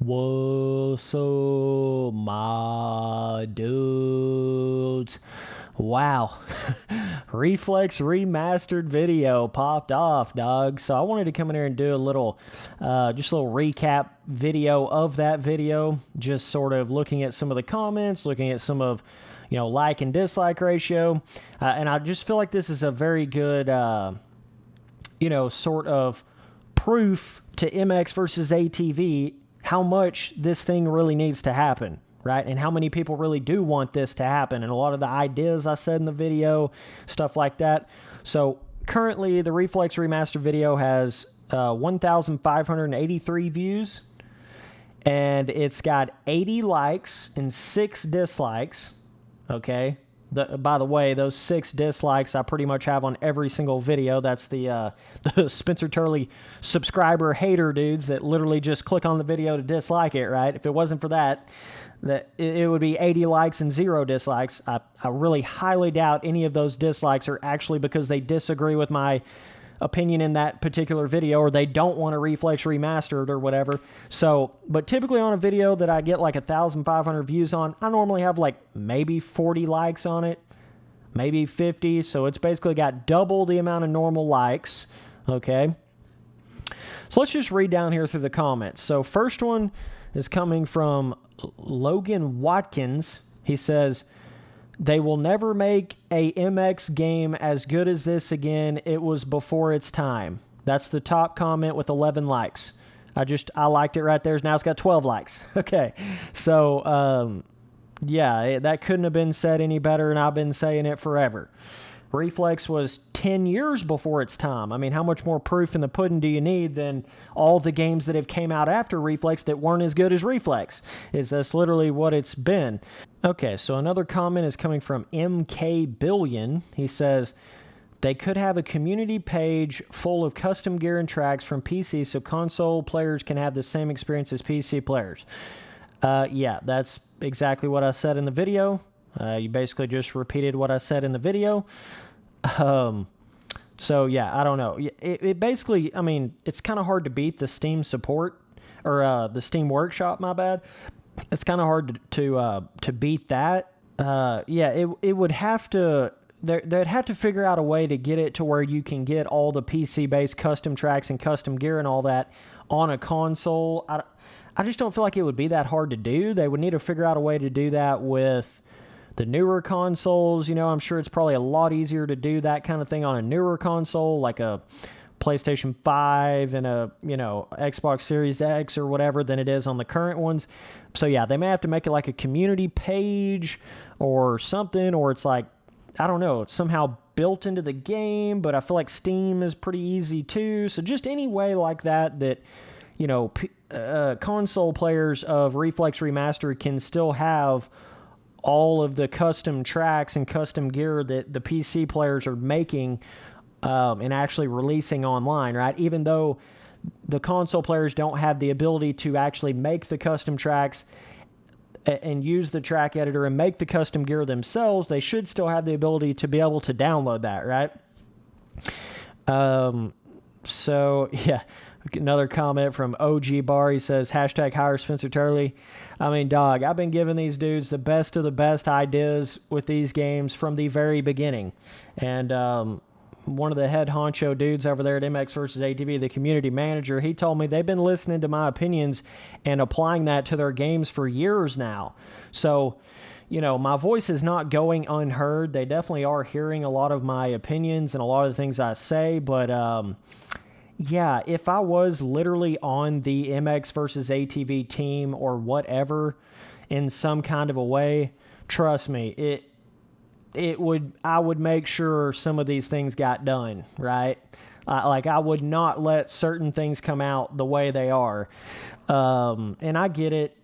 What's up, my dudes? Wow. Reflex Remastered video popped off, dog. So I wanted to come in here and do a little, just a little recap video of that video. Just sort of looking at some of the comments, looking at some of, like and dislike ratio. And I just feel like this is a very good, sort of proof to MX versus ATV how much this thing really needs to happen, right? And how many people really do want this to happen. And a lot of the ideas I said in the video, stuff like that. So currently the Reflex Remastered video has 1,583 views. And it's got 80 likes and 6 dislikes, okay? By the way, those 6 dislikes I pretty much have on every single video. That's the Spencer Turley subscriber hater dudes that literally just click on the video to dislike it, right? If it wasn't for that, it would be 80 likes and 0 dislikes. I really highly doubt any of those dislikes are actually because they disagree with my opinion in that particular video, or they don't want a Reflex Remastered or whatever. So, but typically on a video that I get like 1,500 views on, I normally have like maybe 40 likes on it, maybe 50. So it's basically got double the amount of normal likes. Okay. So let's just read down here through the comments. So first one is coming from Logan Watkins. He says, "They will never make a MX game as good as this again. It was before its time." That's the top comment with 11 likes. I liked it right there. Now it's got 12 likes. Okay. So, yeah, that couldn't have been said any better, and I've been saying it forever. Reflex was 10 years before its time. I mean, how much more proof in the pudding do you need than all the games that have came out after Reflex that weren't as good as Reflex? That's literally what it's been. Okay, so another comment is coming from MK Billion. He says, "They could have a community page full of custom gear and tracks from PC so console players can have the same experience as PC players." Yeah, that's exactly what I said in the video. You basically just repeated what I said in the video. So, yeah, I don't know. It basically, I mean, it's kind of hard to beat the Steam support, or the Steam Workshop, my bad. It's kind of hard to beat that. Yeah, it would have to... They'd have to figure out a way to get it to where you can get all the PC-based custom tracks and custom gear and all that on a console. I just don't feel like it would be that hard to do. They would need to figure out a way to do that with the newer consoles. I'm sure it's probably a lot easier to do that kind of thing on a newer console, like a PlayStation 5 and a, Xbox Series X or whatever, than it is on the current ones. So yeah, they may have to make it like a community page or something, or it's like, I don't know, it's somehow built into the game, but I feel like Steam is pretty easy too. So just any way like that, console players of Reflex Remastered can still have all of the custom tracks and custom gear that the PC players are making and actually releasing online, right? Even though the console players don't have the ability to actually make the custom tracks and use the track editor and make the custom gear themselves, they should still have the ability to be able to download that, right? So, yeah. Another comment from OG Bar. He says, #hire Spencer Turley. I mean, dog, I've been giving these dudes the best of the best ideas with these games from the very beginning. And one of the head honcho dudes over there at MX vs. ATV, the community manager, he told me they've been listening to my opinions and applying that to their games for years now. So, my voice is not going unheard. They definitely are hearing a lot of my opinions and a lot of the things I say, but yeah, if I was literally on the MX versus ATV team or whatever in some kind of a way, trust me, I would make sure some of these things got done, right? I would not let certain things come out the way they are. And I get it.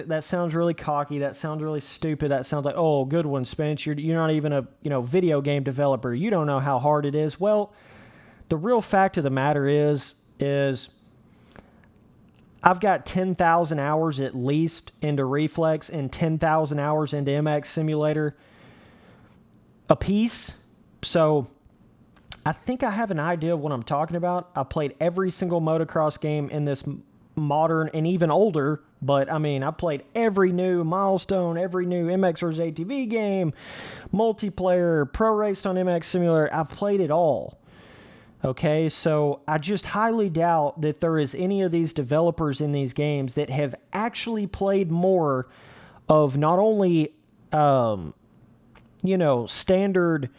That sounds really cocky. That sounds really stupid. That sounds like, oh, good one, Spence. You're not even a video game developer. You don't know how hard it is. Well, the real fact of the matter is I've got 10,000 hours at least into Reflex and 10,000 hours into MX Simulator a piece. So I think I have an idea of what I'm talking about. I played every single motocross game in this modern and even older, but I mean, I played every new Milestone, every new MX vs. ATV game, multiplayer, pro raced on MX Simulator. I've played it all. Okay, so I just highly doubt that there is any of these developers in these games that have actually played more of not only, standard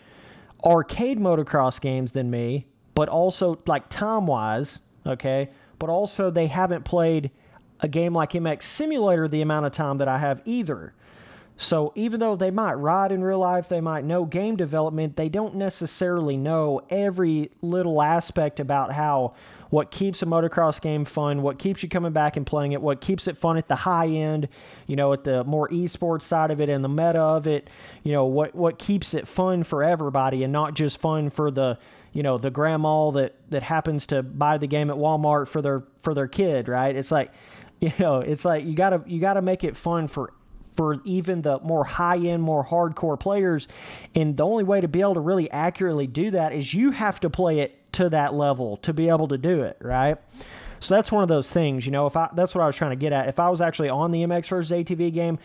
arcade motocross games than me, but also, like, time-wise, okay, but also they haven't played a game like MX Simulator the amount of time that I have either. So even though they might ride in real life, they might know game development, they don't necessarily know every little aspect about what keeps a motocross game fun, what keeps you coming back and playing it, what keeps it fun at the high end, at the more esports side of it and the meta of it, what keeps it fun for everybody and not just fun for the grandma that happens to buy the game at Walmart for their kid, right? It's like, it's like you gotta make it fun for even the more high-end, more hardcore players. And the only way to be able to really accurately do that is you have to play it to that level to be able to do it, right? So that's one of those things, that's what I was trying to get at. If I was actually on the MX vs. ATV game,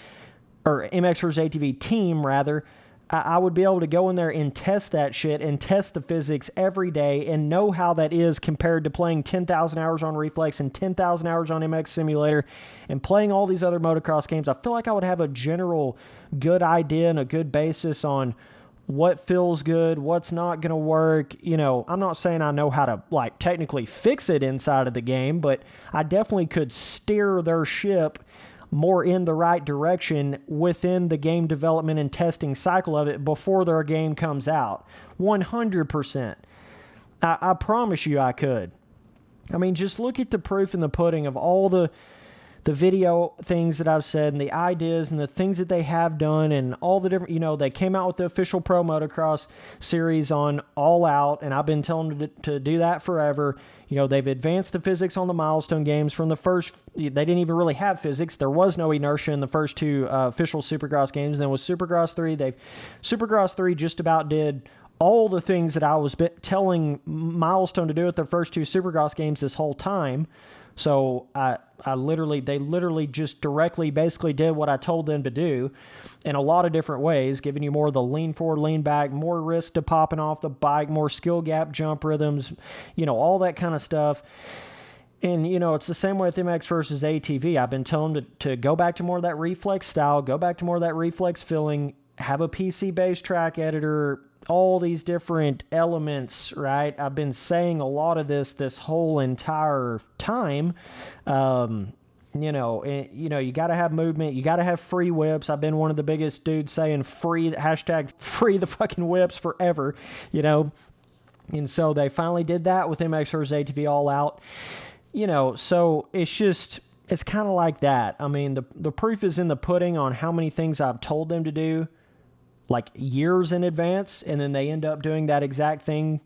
or MX vs. ATV team, rather, I would be able to go in there and test that shit and test the physics every day and know how that is compared to playing 10,000 hours on Reflex and 10,000 hours on MX Simulator and playing all these other motocross games. I feel like I would have a general good idea and a good basis on what feels good, what's not going to work. I'm not saying I know how to, like, technically fix it inside of the game, but I definitely could steer their ship more in the right direction within the game development and testing cycle of it before their game comes out. 100%. I promise you I could. I mean, just look at the proof in the pudding of all the video things that I've said and the ideas and the things that they have done and all the different, they came out with the official Pro Motocross series on All Out, and I've been telling them to do that forever. They've advanced the physics on the Milestone games from the first. They didn't even really have physics. There was no inertia in the first two official Supercross games. And then with Supercross 3, Supercross 3 just about did all the things that I was telling Milestone to do with their first two Supercross games this whole time. So they literally just directly basically did what I told them to do in a lot of different ways, giving you more of the lean forward, lean back, more risk to popping off the bike, more skill gap jump rhythms, all that kind of stuff. And, it's the same way with MX versus ATV. I've been telling them to go back to more of that reflex style, go back to more of that reflex feeling, have a PC-based track editor, all these different elements, right? I've been saying a lot of this whole entire time. You got to have movement. You got to have free whips. I've been one of the biggest dudes saying free the fucking whips forever, And so they finally did that with MX vs. ATV All Out. So it's kind of like that. I mean, the proof is in the pudding on how many things I've told them to do, like, years in advance, and then they end up doing that exact thing,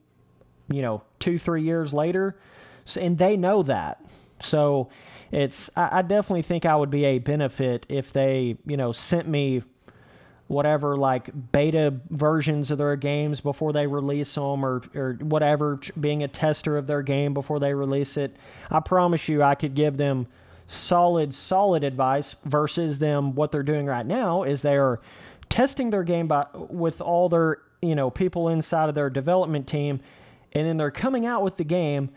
2-3 years later. So, and they know that. So I definitely think I would be a benefit if they, sent me whatever, like, beta versions of their games before they release them, or whatever, being a tester of their game before they release it. I promise you I could give them solid advice versus them. What they're doing right now is they're testing their game with all their, people inside of their development team, and then they're coming out with the game,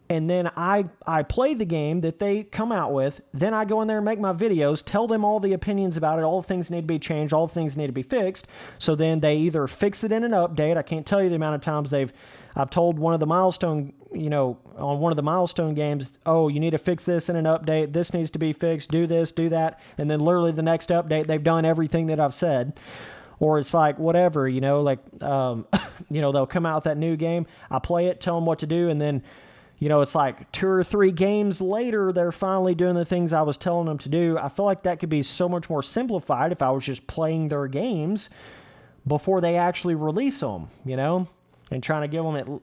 and then I play the game that they come out with, then I go in there and make my videos, tell them all the opinions about it, all the things need to be changed, all the things need to be fixed, so then they either fix it in an update. I can't tell you the amount of times I've told one of the Milestone, on one of the Milestone games, oh, you need to fix this in an update, this needs to be fixed, do this, do that, and then literally the next update, they've done everything that I've said. Or it's like, whatever, they'll come out with that new game, I play it, tell them what to do, and then, it's like 2 or 3 games later, they're finally doing the things I was telling them to do. I feel like that could be so much more simplified if I was just playing their games before they actually release them, and trying to give them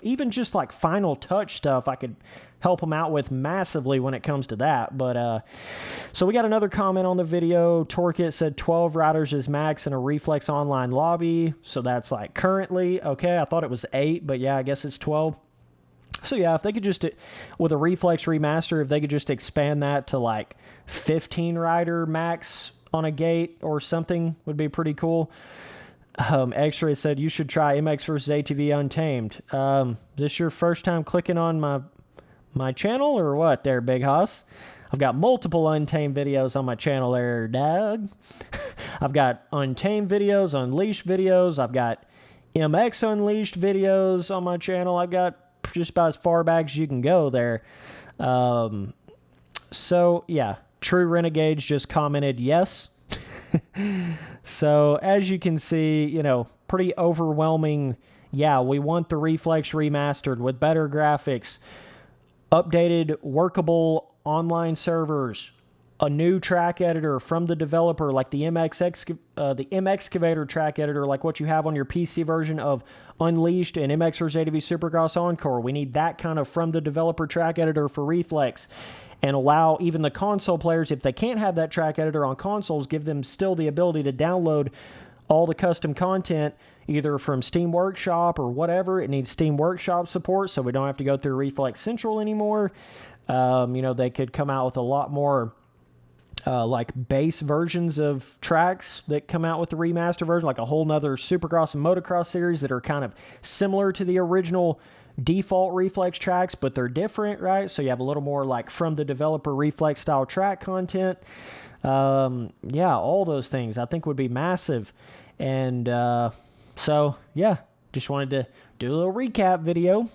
even just like final touch stuff. I could help them out with massively when it comes to that. But so we got another comment on the video. Torkit said 12 riders is max in a Reflex online lobby. So that's like currently, okay, I thought it was 8, but yeah, I guess it's 12. So yeah, if they could just, with a Reflex Remaster, if they could just expand that to like 15 rider max on a gate or something, would be pretty cool. X-Ray said you should try MX vs ATV Untamed. Is this your first time clicking on my channel or what there, Big Hoss? I've got multiple Untamed videos on my channel there, Doug. I've got Untamed videos, Unleashed videos. I've got MX Unleashed videos on my channel. I've got just about as far back as you can go there. So, yeah, True Renegades just commented yes. So, as you can see, you know, pretty overwhelming. Yeah, we want the Reflex Remastered with better graphics, updated, workable online servers, a new track editor from the developer, like the M-Excavator track editor, like what you have on your PC version of Unleashed and MX vs ATV Supercross Encore. We need that kind of from the developer track editor for Reflex, and allow even the console players, if they can't have that track editor on consoles, give them still the ability to download all the custom content either from Steam Workshop or whatever. It needs Steam Workshop support, so we don't have to go through Reflex Central anymore. You know, they could come out with a lot more like base versions of tracks that come out with the remaster version, like a whole nother Supercross and Motocross series that are kind of similar to the original default Reflex tracks, but they're different, right? So you have a little more like from the developer Reflex style track content. Yeah, all those things I think would be massive. And so, yeah, just wanted to do a little recap video.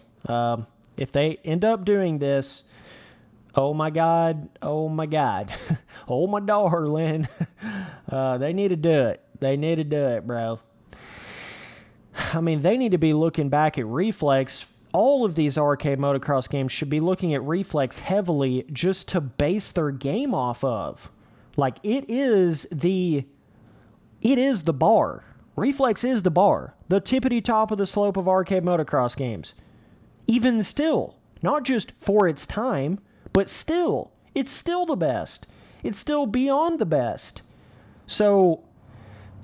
If they end up doing this, oh my God, oh my God, oh my darling, they need to do it. They need to do it, bro. I mean, they need to be looking back at Reflex. All of these arcade motocross games should be looking at Reflex heavily just to base their game off of. Like, it is the bar. Reflex is the bar. The tippity top of the slope of arcade motocross games. Even still, not just for its time, but still, it's still the best. It's still beyond the best. So,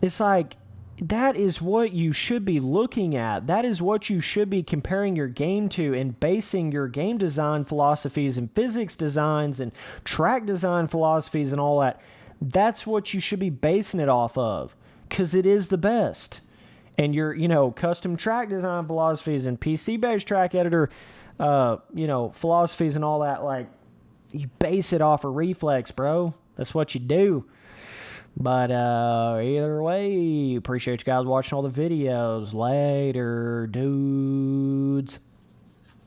it's like, that is what you should be looking at. That is what you should be comparing your game to and basing your game design philosophies and physics designs and track design philosophies and all that. That's what you should be basing it off of, because it is the best. And your, you know, custom track design philosophies and PC-based track editor, you know, philosophies and all that, like, you base it off of Reflex, bro. That's what you do. But either way, appreciate you guys watching all the videos. Later, dudes.